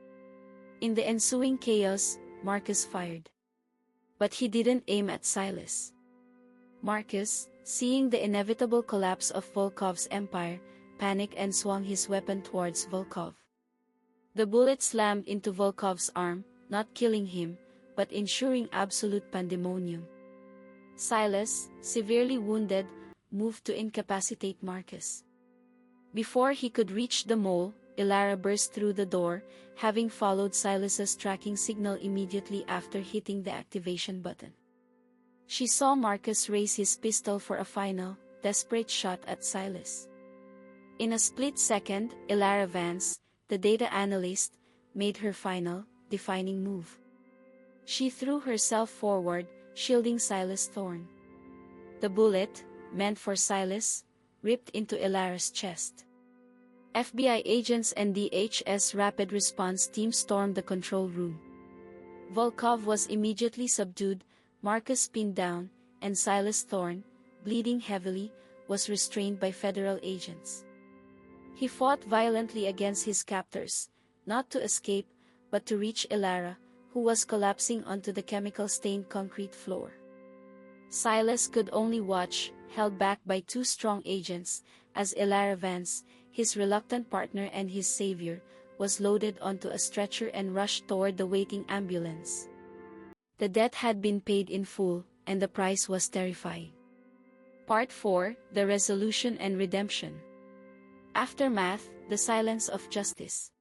In the ensuing chaos, Marcus fired. But he didn't aim at Silas. Marcus, seeing the inevitable collapse of Volkov's empire, panicked and swung his weapon towards Volkov. The bullet slammed into Volkov's arm, not killing him, but ensuring absolute pandemonium. Silas, severely wounded, moved to incapacitate Marcus. Before he could reach the mole, Elara burst through the door, having followed Silas's tracking signal immediately after hitting the activation button. She saw Marcus raise his pistol for a final, desperate shot at Silas. In a split second, Elara Vance, the data analyst, made her final, defining move. She threw herself forward, shielding Silas Thorne. The bullet, meant for Silas, ripped into Elara's chest. FBI agents and DHS rapid response team stormed the control room. Volkov was immediately subdued, Marcus pinned down, and Silas Thorne, bleeding heavily, was restrained by federal agents. He fought violently against his captors, not to escape, but to reach Elara, who was collapsing onto the chemical-stained concrete floor. Silas could only watch, held back by two strong agents, as Elara Vance, his reluctant partner and his savior, was loaded onto a stretcher and rushed toward the waiting ambulance. The debt had been paid in full, and the price was terrifying. Part 4, The Resolution and Redemption. Aftermath, the silence of justice.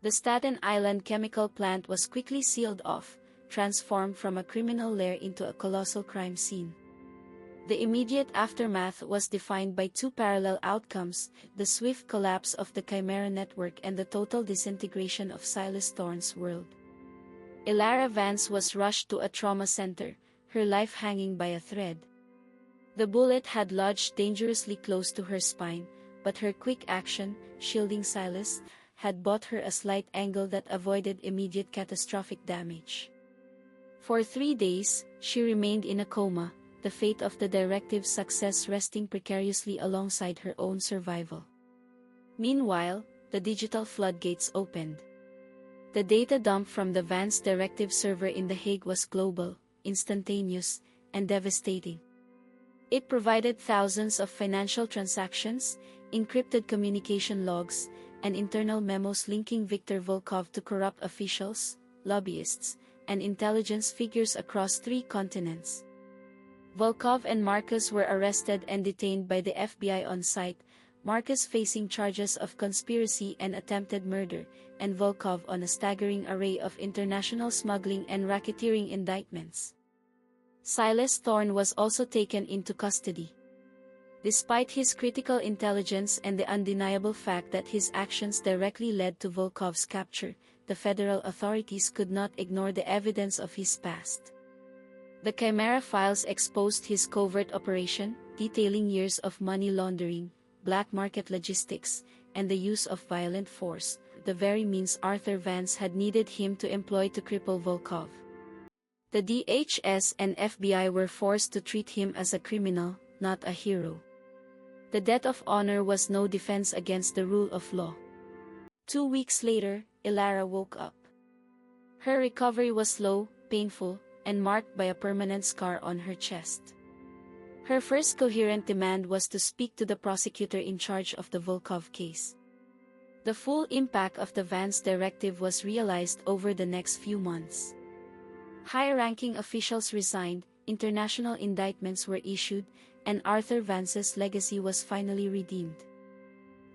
The Staten Island chemical plant was quickly sealed off, transformed from a criminal lair into a colossal crime scene. The immediate aftermath was defined by two parallel outcomes, the swift collapse of the Chimera network and the total disintegration of Silas Thorne's world. Elara Vance was rushed to a trauma center, her life hanging by a thread. The bullet had lodged dangerously close to her spine, but her quick action, shielding Silas, had bought her a slight angle that avoided immediate catastrophic damage. For 3 days, she remained in a coma, the fate of the directive's success resting precariously alongside her own survival. Meanwhile, the digital floodgates opened. The data dump from the Vance Directive server in The Hague was global, instantaneous, and devastating. It provided thousands of financial transactions, encrypted communication logs, and internal memos linking Viktor Volkov to corrupt officials, lobbyists, and intelligence figures across 3 continents. Volkov and Marcus were arrested and detained by the FBI on site, Marcus facing charges of conspiracy and attempted murder, and Volkov on a staggering array of international smuggling and racketeering indictments. Silas Thorne was also taken into custody. Despite his critical intelligence and the undeniable fact that his actions directly led to Volkov's capture, the federal authorities could not ignore the evidence of his past. The Chimera files exposed his covert operation, detailing years of money laundering, black market logistics, and the use of violent force, the very means Arthur Vance had needed him to employ to cripple Volkov. The DHS and FBI were forced to treat him as a criminal, not a hero. The debt of honor was no defense against the rule of law. 2 weeks later, Elara woke up. Her recovery was slow, painful, and marked by a permanent scar on her chest. Her first coherent demand was to speak to the prosecutor in charge of the Volkov case. The full impact of the Vance Directive was realized over the next few months. High-ranking officials resigned, international indictments were issued, and Arthur Vance's legacy was finally redeemed.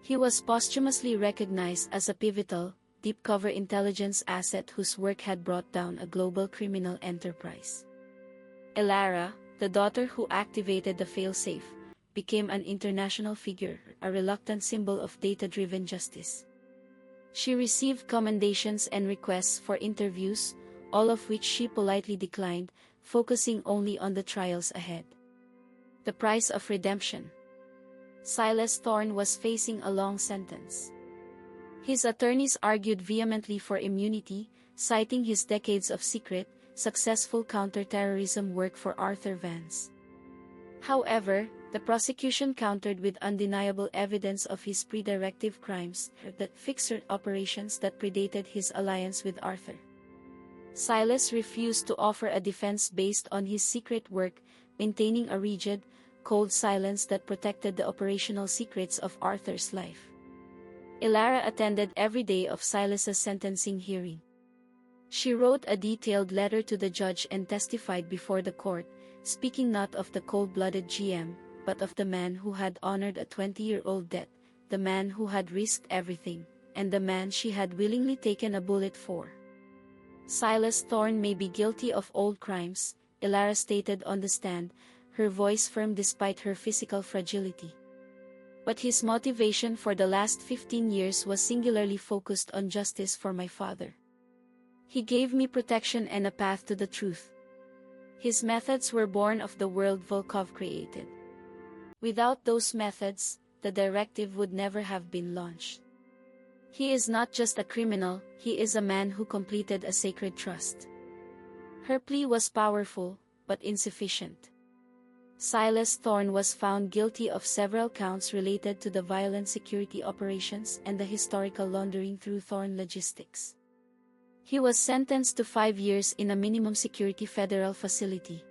He was posthumously recognized as a pivotal, deep-cover intelligence asset whose work had brought down a global criminal enterprise. Elara, the daughter who activated the failsafe, became an international figure, a reluctant symbol of data-driven justice. She received commendations and requests for interviews, all of which she politely declined, focusing only on the trials ahead. The price of redemption. Silas Thorne was facing a long sentence. His attorneys argued vehemently for immunity, citing his decades of secret, successful counterterrorism work for Arthur Vance. However, the prosecution countered with undeniable evidence of his pre-directive crimes that fixed operations that predated his alliance with Arthur. Silas refused to offer a defense based on his secret work, maintaining a rigid, cold silence that protected the operational secrets of Arthur's life. Elara attended every day of Silas's sentencing hearing. She wrote a detailed letter to the judge and testified before the court, speaking not of the cold-blooded GM, but of the man who had honored a 20-year-old debt, the man who had risked everything, and the man she had willingly taken a bullet for. Silas Thorne may be guilty of old crimes, Elara stated on the stand, her voice firm despite her physical fragility. But his motivation for the last 15 years was singularly focused on justice for my father. He gave me protection and a path to the truth. His methods were born of the world Volkov created. Without those methods, the directive would never have been launched. He is not just a criminal, he is a man who completed a sacred trust. Her plea was powerful, but insufficient. Silas Thorne was found guilty of several counts related to the violent security operations and the historical laundering through Thorne Logistics. He was sentenced to 5 years in a minimum security federal facility.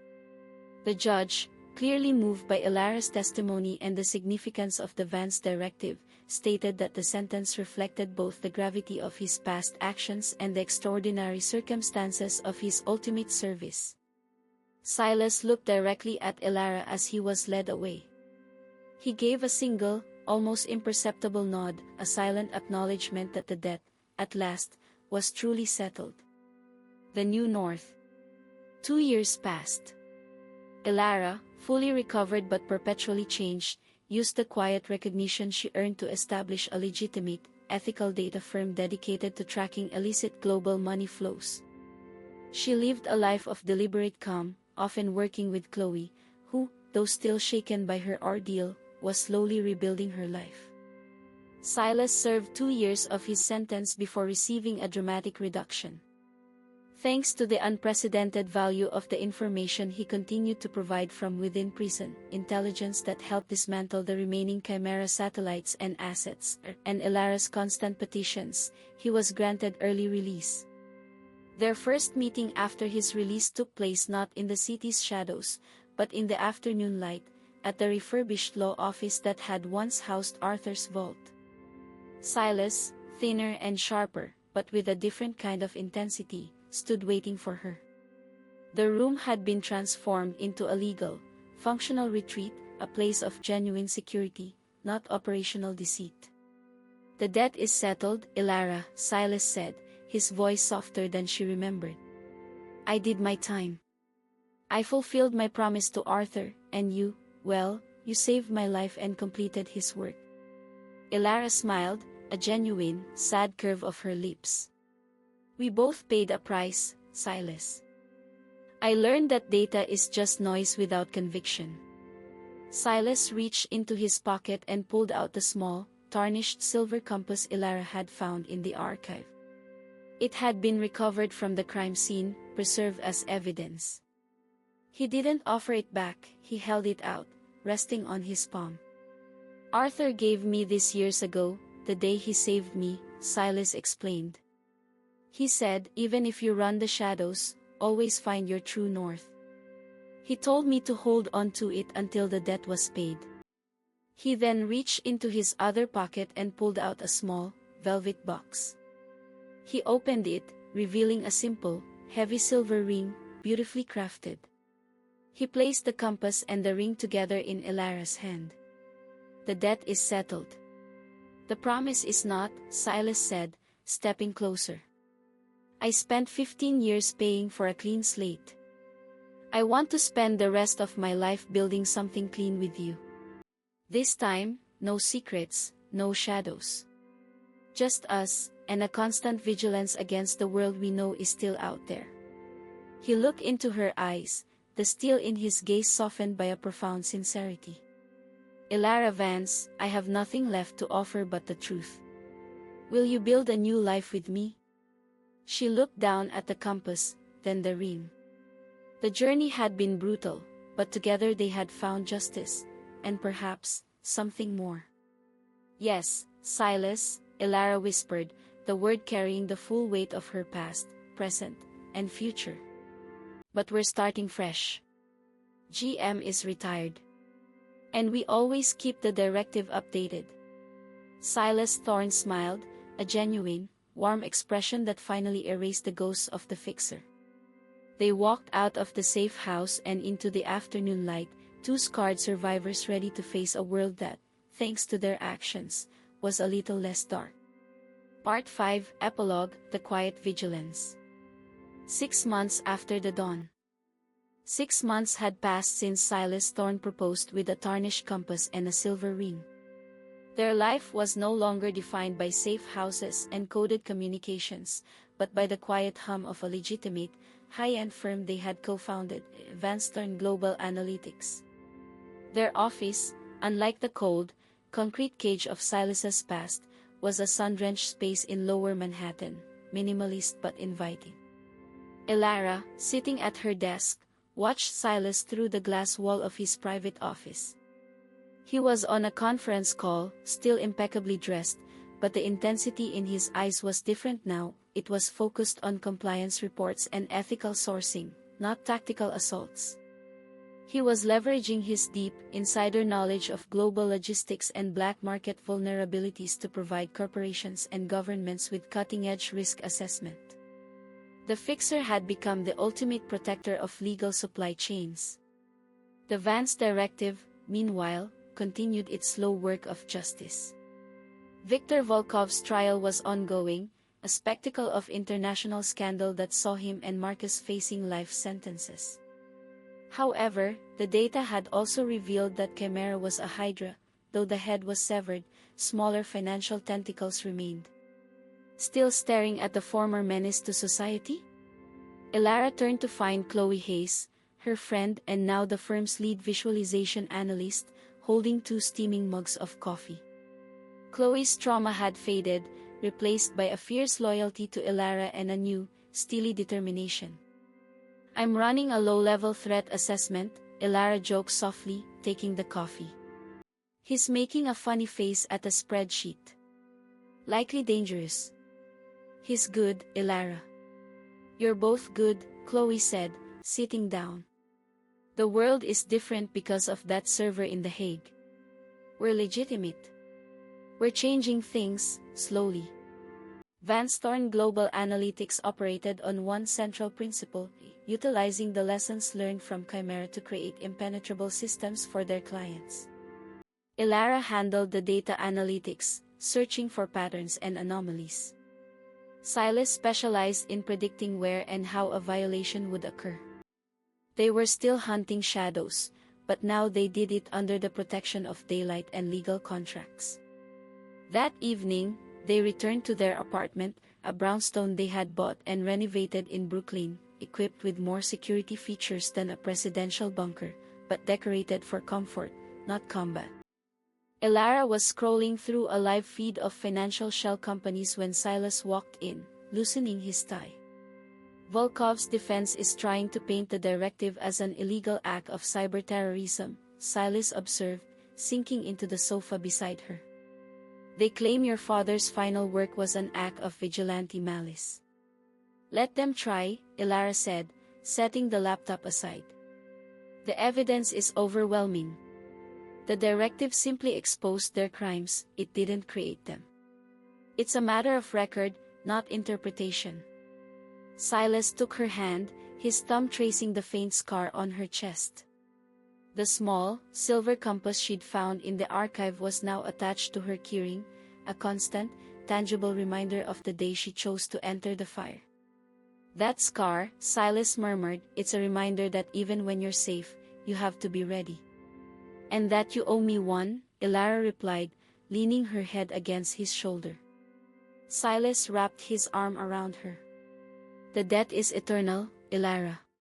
The judge, clearly moved by Elara's testimony and the significance of the Vance Directive, stated that the sentence reflected both the gravity of his past actions and the extraordinary circumstances of his ultimate service. Silas looked directly at Elara as he was led away. He gave a single, almost imperceptible nod, a silent acknowledgement that the debt, at last, was truly settled. The New North. 2 years passed. Elara, fully recovered but perpetually changed, used the quiet recognition she earned to establish a legitimate, ethical data firm dedicated to tracking illicit global money flows. She lived a life of deliberate calm, often working with Chloe, who, though still shaken by her ordeal, was slowly rebuilding her life. Silas served 2 years of his sentence before receiving a dramatic reduction. Thanks to the unprecedented value of the information he continued to provide from within prison, intelligence that helped dismantle the remaining Chimera satellites and assets, and Elara's constant petitions, he was granted early release. Their first meeting after his release took place not in the city's shadows, but in the afternoon light, at the refurbished law office that had once housed Arthur's vault. Silas, thinner and sharper, but with a different kind of intensity, stood waiting for her. The room had been transformed into a legal, functional retreat, a place of genuine security, not operational deceit. "The debt is settled, Elara," Silas said, his voice softer than she remembered. "I did my time. I fulfilled my promise to Arthur, and you, well, you saved my life and completed his work." Elara smiled, a genuine, sad curve of her lips. "We both paid a price, Silas. I learned that data is just noise without conviction." Silas reached into his pocket and pulled out the small, tarnished silver compass Elara had found in the archive. It had been recovered from the crime scene, preserved as evidence. He didn't offer it back, he held it out, resting on his palm. "Arthur gave me this years ago, the day he saved me," Silas explained. "He said, even if you run the shadows, always find your true north. He told me to hold on to it until the debt was paid." He then reached into his other pocket and pulled out a small, velvet box. He opened it, revealing a simple, heavy silver ring, beautifully crafted. He placed the compass and the ring together in Elara's hand. "The debt is settled." "The promise is not," Silas said, stepping closer. "I spent 15 years paying for a clean slate. I want to spend the rest of my life building something clean with you. This time, no secrets, no shadows. Just us, and a constant vigilance against the world we know is still out there." He looked into her eyes, the steel in his gaze softened by a profound sincerity. "Elara Vance, I have nothing left to offer but the truth. Will you build a new life with me?" She looked down at the compass, then the ring. The journey had been brutal, but together they had found justice, and perhaps, something more. "Yes, Silas," Elara whispered, the word carrying the full weight of her past, present, and future. "But we're starting fresh. GM is retired. And we always keep the directive updated." Silas Thorne smiled, a genuine, warm expression that finally erased the ghosts of the fixer. They walked out of the safe house and into the afternoon light, two scarred survivors ready to face a world that, thanks to their actions, was a little less dark. Part 5, Epilogue, The Quiet Vigilance. 6 months after the dawn. 6 months had passed since Silas Thorne proposed with a tarnished compass and a silver ring. Their life was no longer defined by safe houses and coded communications, but by the quiet hum of a legitimate, high-end firm they had co-founded, Vance Directive Global Analytics. Their office, unlike the cold, concrete cage of Silas's past, was a sun-drenched space in Lower Manhattan, minimalist but inviting. Elara, sitting at her desk, watched Silas through the glass wall of his private office. He was on a conference call, still impeccably dressed, but the intensity in his eyes was different now. It was focused on compliance reports and ethical sourcing, not tactical assaults. He was leveraging his deep, insider knowledge of global logistics and black market vulnerabilities to provide corporations and governments with cutting-edge risk assessment. The fixer had become the ultimate protector of legal supply chains. The Vance Directive, meanwhile, continued its slow work of justice. Viktor Volkov's trial was ongoing, a spectacle of international scandal that saw him and Marcus facing life sentences. However, the data had also revealed that Chimera was a hydra. Though the head was severed, smaller financial tentacles remained. Still staring at the former menace to society? Elara turned to find Chloe Hayes, her friend and now the firm's lead visualization analyst, holding 2 steaming mugs of coffee. Chloe's trauma had faded, replaced by a fierce loyalty to Elara and a new, steely determination. "I'm running a low-level threat assessment," Elara joked softly, taking the coffee. "He's making a funny face at a spreadsheet. Likely dangerous." "He's good, Elara." "You're both good," Chloe said, sitting down. "The world is different because of that server in The Hague. We're legitimate. We're changing things, slowly." Vance Thorne Global Analytics operated on one central principle, utilizing the lessons learned from Chimera to create impenetrable systems for their clients. Elara handled the data analytics, searching for patterns and anomalies. Silas specialized in predicting where and how a violation would occur. They were still hunting shadows, but now they did it under the protection of daylight and legal contracts. That evening, they returned to their apartment, a brownstone they had bought and renovated in Brooklyn, equipped with more security features than a presidential bunker, but decorated for comfort, not combat. Elara was scrolling through a live feed of financial shell companies when Silas walked in, loosening his tie. "Volkov's defense is trying to paint the directive as an illegal act of cyberterrorism," Silas observed, sinking into the sofa beside her. "They claim your father's final work was an act of vigilante malice." "Let them try," Elara said, setting the laptop aside. "The evidence is overwhelming. The directive simply exposed their crimes, it didn't create them." It's a matter of record, not interpretation. Silas took her hand, his thumb tracing the faint scar on her chest. The small, silver compass she'd found in the archive was now attached to her keyring, a constant, tangible reminder of the day she chose to enter the fire. That scar, Silas murmured, it's a reminder that even when you're safe, you have to be ready. And that you owe me one, Elara replied, leaning her head against his shoulder. Silas wrapped his arm around her. The debt is eternal, Elara.